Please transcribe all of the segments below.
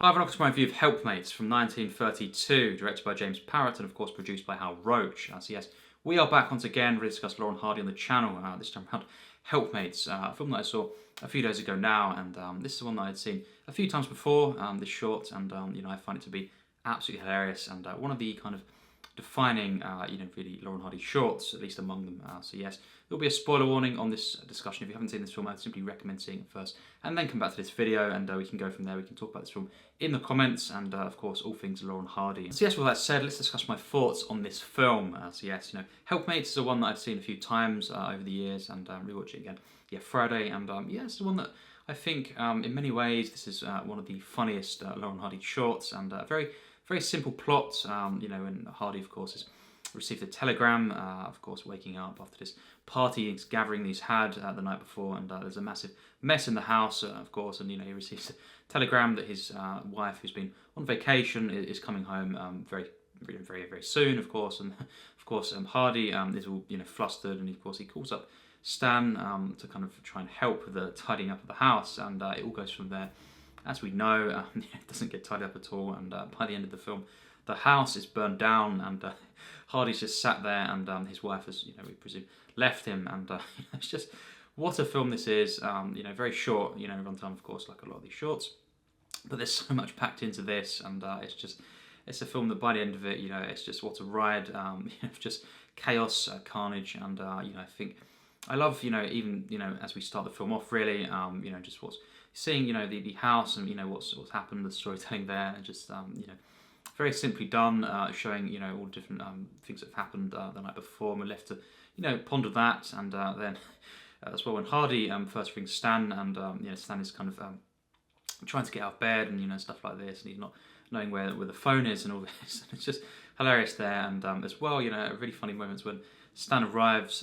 I have an office my review of Helpmates from 1932, directed by James Parrott and of course produced by Hal Roach. So yes, we are back once again to discuss Laurel and Hardy on the channel, this time around Helpmates, a film that I saw a few days ago now, and this is one that I had seen a few times before, this short, and I find it to be absolutely hilarious, and one of the kind of defining, really Laurel and Hardy shorts, at least among them. So yes, there'll be a spoiler warning on this discussion. If you haven't seen this film, I'd simply recommend seeing it first, and then come back to this video, and we can go from there. We can talk about this film in the comments, and of course, all things Laurel and Hardy. So yes, with that said, let's discuss my thoughts on this film. So yes, Helpmates is a one that I've seen a few times over the years, and rewatch it again, Friday, and yeah, it's the one that I think, in many ways, this is one of the funniest Laurel and Hardy shorts, and very simple plot, and Hardy, of course, has received a telegram, of course, waking up after this party gathering he's had the night before, and there's a massive mess in the house, of course, and he receives a telegram that his wife, who's been on vacation, is coming home very soon, of course, and of course Hardy is all flustered, and of course he calls up Stan to kind of try and help with the tidying up of the house, and it all goes from there. As we know, it doesn't get tidied up at all, and by the end of the film, the house is burned down, and Hardy's just sat there, and his wife has, we presume, left him, and it's just what a film this is. Very short, runtime, of course, like a lot of these shorts, but there's so much packed into this, and it's a film that by the end of it, it's just what a ride, just chaos, carnage, and I think I love, even as we start the film off, really, just what's seeing, the house, and what's happened, the storytelling there, and just very simply done, showing all the different things that have happened the night before, and we're left to ponder that, and then as well when Hardy first rings Stan, and Stan is kind of trying to get out of bed, and stuff like this, and he's not knowing where the phone is and all this. It's just hilarious there, and as well, really funny moments when Stan arrives,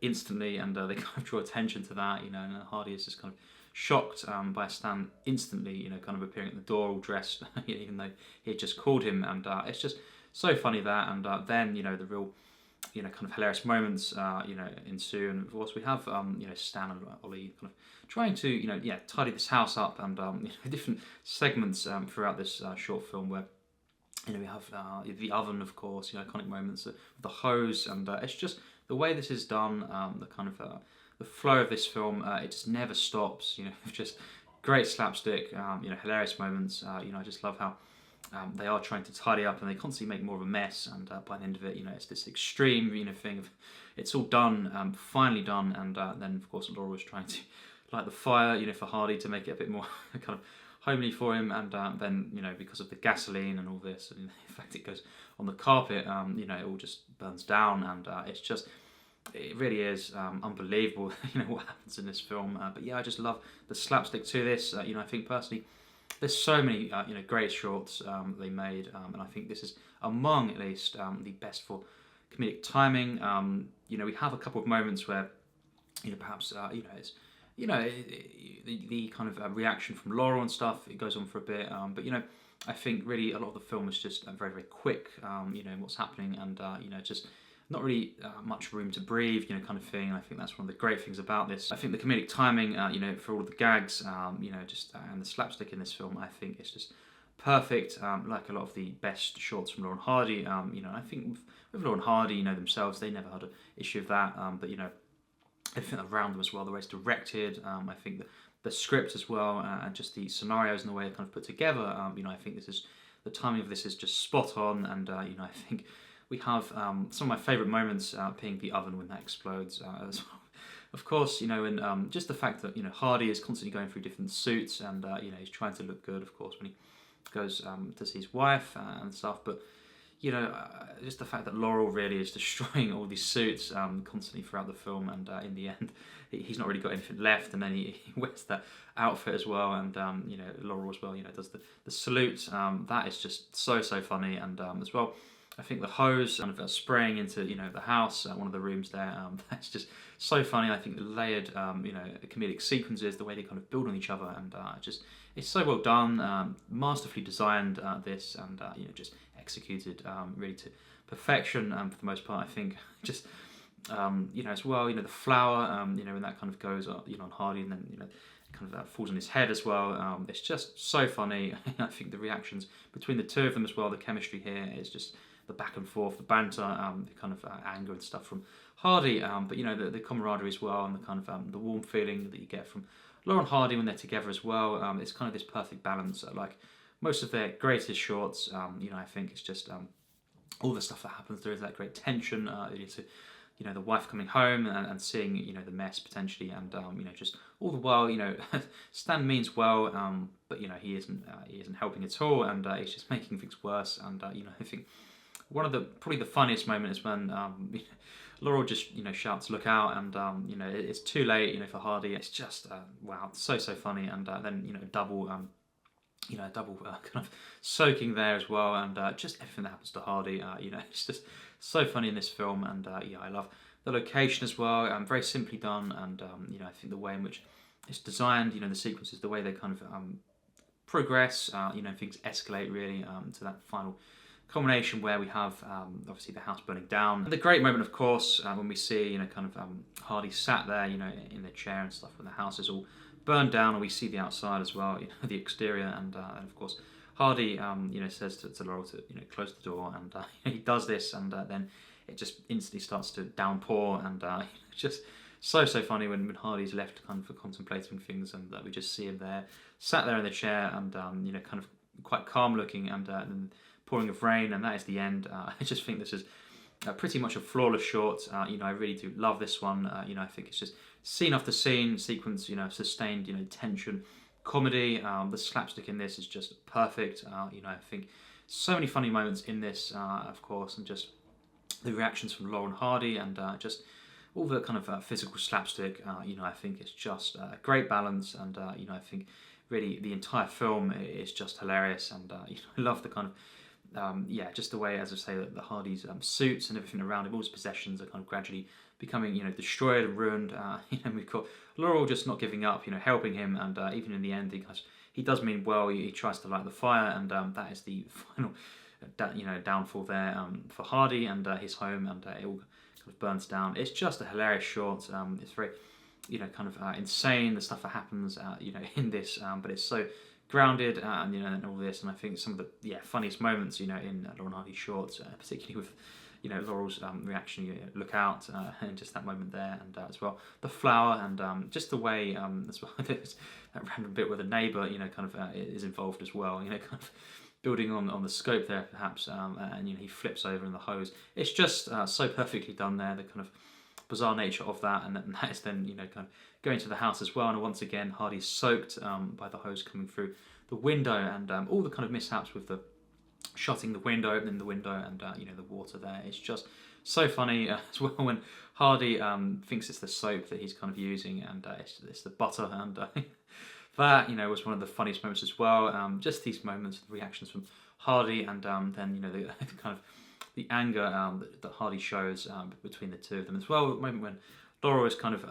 instantly, and they kind of draw attention to that, and Hardy is just kind of shocked by Stan instantly, kind of appearing at the door all dressed, even though he had just called him, and it's just so funny that, and then the real, kind of hilarious moments, ensue, and of course we have, Stan and Ollie kind of trying to, tidy this house up, and different segments throughout this short film where. We have the oven, of course, iconic moments with the hose, and it's just the way this is done, the kind of the flow of this film, it just never stops, just great slapstick, hilarious moments, I just love how they are trying to tidy up, and they constantly make more of a mess, and by the end of it, it's this extreme, thing of, it's all done, finally done, and then, of course, Laurel was trying to light the fire, for Hardy to make it a bit more kind of homely for him, and then because of the gasoline and all this, and in fact it goes on the carpet, it all just burns down, and it really is unbelievable, what happens in this film. But yeah, I just love the slapstick to this. I think personally, there's so many great shorts they made, and I think this is among at least the best for comedic timing. We have a couple of moments where perhaps it's the kind of reaction from Laurel and stuff, it goes on for a bit, but I think really a lot of the film is just very quick, in what's happening, and just not really much room to breathe, kind of thing. And I think that's one of the great things about this. I think the comedic timing, for all of the gags, and the slapstick in this film, I think it's just perfect, like a lot of the best shorts from Laurel and Hardy. I think with Laurel and Hardy, themselves, they never had an issue of that, but everything around them as well, the way it's directed, I think the script as well, and just the scenarios and the way they're kind of put together, I think the timing of this is just spot on, and I think we have some of my favourite moments being the oven when that explodes as well. Of course, and just the fact that Hardy is constantly going through different suits, and he's trying to look good, of course, when he goes to see his wife and stuff, but just the fact that Laurel really is destroying all these suits constantly throughout the film, and in the end, he's not really got anything left, and then he wears that outfit as well, and Laurel as well, does the salute. That is just so funny, and as well, I think the hose kind of spraying into the house, one of the rooms there, that's just so funny. I think the layered comedic sequences, the way they kind of build on each other, and it's so well done, masterfully designed, this, and just executed really to perfection for the most part. I think just as well, the flower, when that kind of goes on Hardy, and then kind of falls on his head as well. It's just so funny. I think the reactions between the two of them as well, the chemistry here is just the back and forth, the banter, the kind of anger and stuff from Hardy, but you know, the camaraderie as well, and the kind of the warm feeling that you get from Laurel and Hardy when they're together as well. It's kind of this perfect balance. Like most of their greatest shorts, you know, I think it's just all the stuff that happens. There is that great tension. You know, the wife coming home and seeing, you know, the mess potentially, and you know, just all the while, you know, Stan means well, but you know, he isn't helping at all, and he's just making things worse. And you know, I think one of probably the funniest moments is when Laurel just, you know, shouts "Look out!" and you know, it's too late, you know, for Hardy. It's just wow, so funny, and then you know, double kind of soaking there as well, and just everything that happens to Hardy, you know, it's just so funny in this film, and yeah, I love the location as well, very simply done, and you know, I think the way in which it's designed, you know, the sequences, the way they kind of progress, you know, things escalate really to that final culmination where we have obviously the house burning down. And the great moment, of course, when we see, you know, kind of Hardy sat there, you know, in the chair and stuff when the house is all burned down, and we see the outside as well, you know, the exterior, and of course Hardy, you know, says to Laurel to, you know, close the door, and he does this, and then it just instantly starts to downpour, and it's just so funny when Hardy's left kind of for contemplating things, and we just see him there, sat there in the chair, and you know, kind of quite calm looking, and then pouring of rain, and that is the end. I just think this is pretty much a flawless short. You know, I really do love this one. You know, I think it's just scene after scene, sequence, you know, sustained, you know, tension, comedy. The slapstick in this is just perfect. You know, I think so many funny moments in this, of course, and just the reactions from Laurel and Hardy, and just all the kind of physical slapstick. You know, I think it's just a great balance, and you know, I think really the entire film is just hilarious, and you know, I love the kind of yeah, just the way, as I say, that the Hardy's suits and everything around him, all his possessions are kind of gradually becoming, you know, destroyed and ruined. You know, we've got Laurel just not giving up, you know, helping him, and even in the end, he does mean well. He tries to light the fire, and that is the final, you know, downfall there for Hardy and his home, and it all kind of burns down. It's just a hilarious short. It's very, you know, kind of insane, the stuff that happens, you know, in this, but it's so grounded, and you know, and all this, and I think some of the funniest moments, you know, in Laurel and Hardy's shorts, particularly with, you know, Laurel's reaction, you know, "Look out," and just that moment there, and as well the flower, and just the way as well there's that random bit where the neighbour, you know, kind of is involved as well, you know, kind of building on the scope there perhaps, and you know, he flips over in the hose. It's just so perfectly done there, the kind of bizarre nature of that, and that is then, you know, kind of going to the house as well, and once again Hardy's soaked by the hose coming through the window, and all the kind of mishaps with the shutting the window, opening the window, and you know, the water there. It's just so funny as well when Hardy thinks it's the soap that he's kind of using, and it's the butter, and that, you know, was one of the funniest moments as well. Just these moments, the reactions from Hardy, and then, you know, the kind of the anger that Hardy shows between the two of them as well. The moment when Laurel is kind of,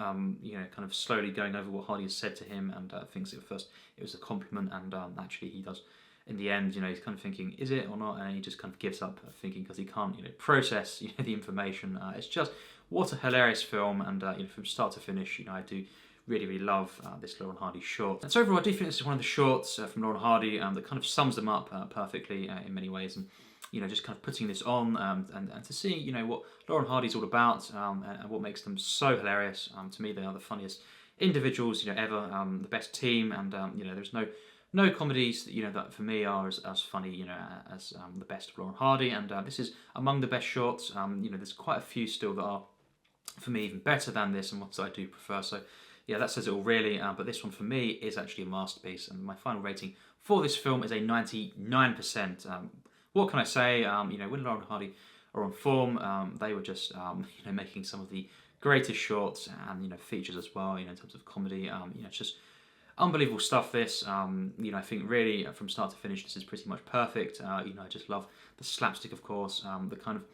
you know, kind of slowly going over what Hardy has said to him, and thinks at first it was a compliment, and actually he does, in the end, you know, he's kind of thinking, is it or not? And he just kind of gives up thinking, because he can't, you know, process, you know, the information. It's just, what a hilarious film, and you know, from start to finish, you know, I do really love this Laurel and Hardy short. And so overall, I do think this is one of the shorts from Laurel and Hardy that kind of sums them up perfectly in many ways, and you know, just kind of putting this on and to see, you know, what Laurel and Hardy's all about, and what makes them so hilarious. To me, they are the funniest individuals, you know, ever, the best team, and you know, there's no comedies that, you know, that for me are as funny, you know, as the best of Laurel and Hardy, and this is among the best shorts. You know, there's quite a few still that are, for me, even better than this, and ones I do prefer. So yeah, that says it all really, but this one for me is actually a masterpiece, and my final rating for this film is a 99%. What can I say? You know, when Laurel and Hardy are on form, they were just, you know, making some of the greatest shorts and, you know, features as well, you know, in terms of comedy. You know, it's just unbelievable stuff, this. You know, I think really from start to finish, this is pretty much perfect. You know, I just love the slapstick, of course, the kind of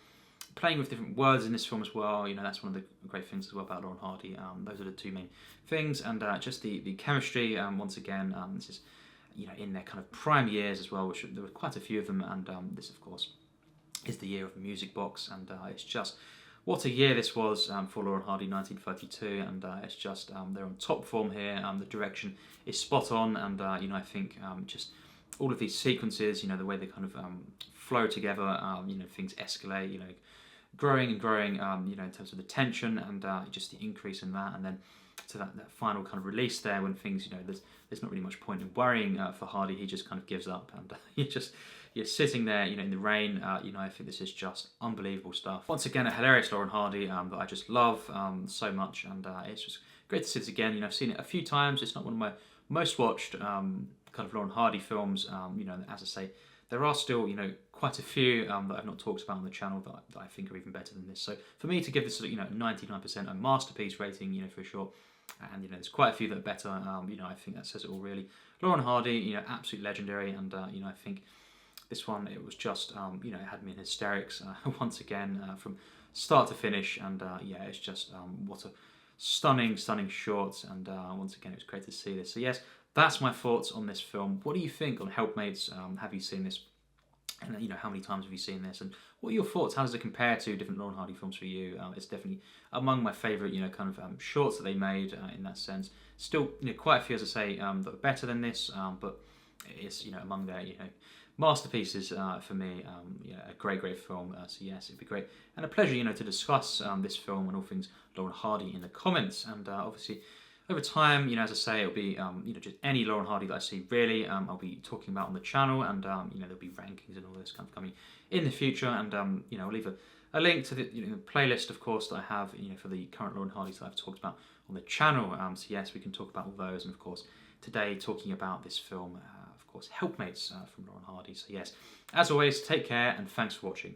playing with different words in this film as well. You know, that's one of the great things as well about Laurel and Hardy. Those are the two main things, and just the chemistry. Once again, this is, you know, in their kind of prime years as well, which there were quite a few of them, and this, of course, is the year of the music box, and it's just what a year this was for Laurel and Hardy, 1932, and it's just they're on top form here. The direction is spot on, and I think just all of these sequences, the way they kind of flow together, things escalate, growing and growing, in terms of the tension and just the increase in that, and then to that final kind of release there when things, there's not really much point in worrying for Hardy. He just kind of gives up, and you're sitting there, in the rain. I think this is just unbelievable stuff. Once again, a hilarious Laurel and Hardy that I just love so much, and it's just great to see this again. I've seen it a few times. It's not one of my most watched kind of Laurel and Hardy films. As I say, there are still, quite a few that I've not talked about on the channel that I think are even better than this. So for me to give this, 99% a masterpiece rating, for sure. And there's quite a few that are better. I think that says it all really. Laurel and Hardy, absolutely legendary, and I think this one, it was just, it had me in hysterics once again from start to finish, and it's just what a stunning shot, and once again, it was great to see this. So yes, that's my thoughts on this film. What do you think on Helpmates? Have you seen this? And how many times have you seen this? And what are your thoughts? How does it compare to different Laurel and Hardy films for you? It's definitely among my favourite, kind of shorts that they made in that sense. Still, quite a few, as I say, that are better than this, but it's among their masterpieces for me. A great film. So yes, it'd be great and a pleasure, to discuss this film and all things Laurel and Hardy in the comments. And obviously, over time, as I say, it'll be just any Laurel and Hardy that I see. Really, I'll be talking about on the channel, and there'll be rankings and all this kind of coming in the future. And I'll leave a link to the playlist, of course, that I have for the current Laurel and Hardys that I've talked about on the channel. So yes, we can talk about all those, and of course today talking about this film, of course, Helpmates from Laurel and Hardy. So yes, as always, take care and thanks for watching.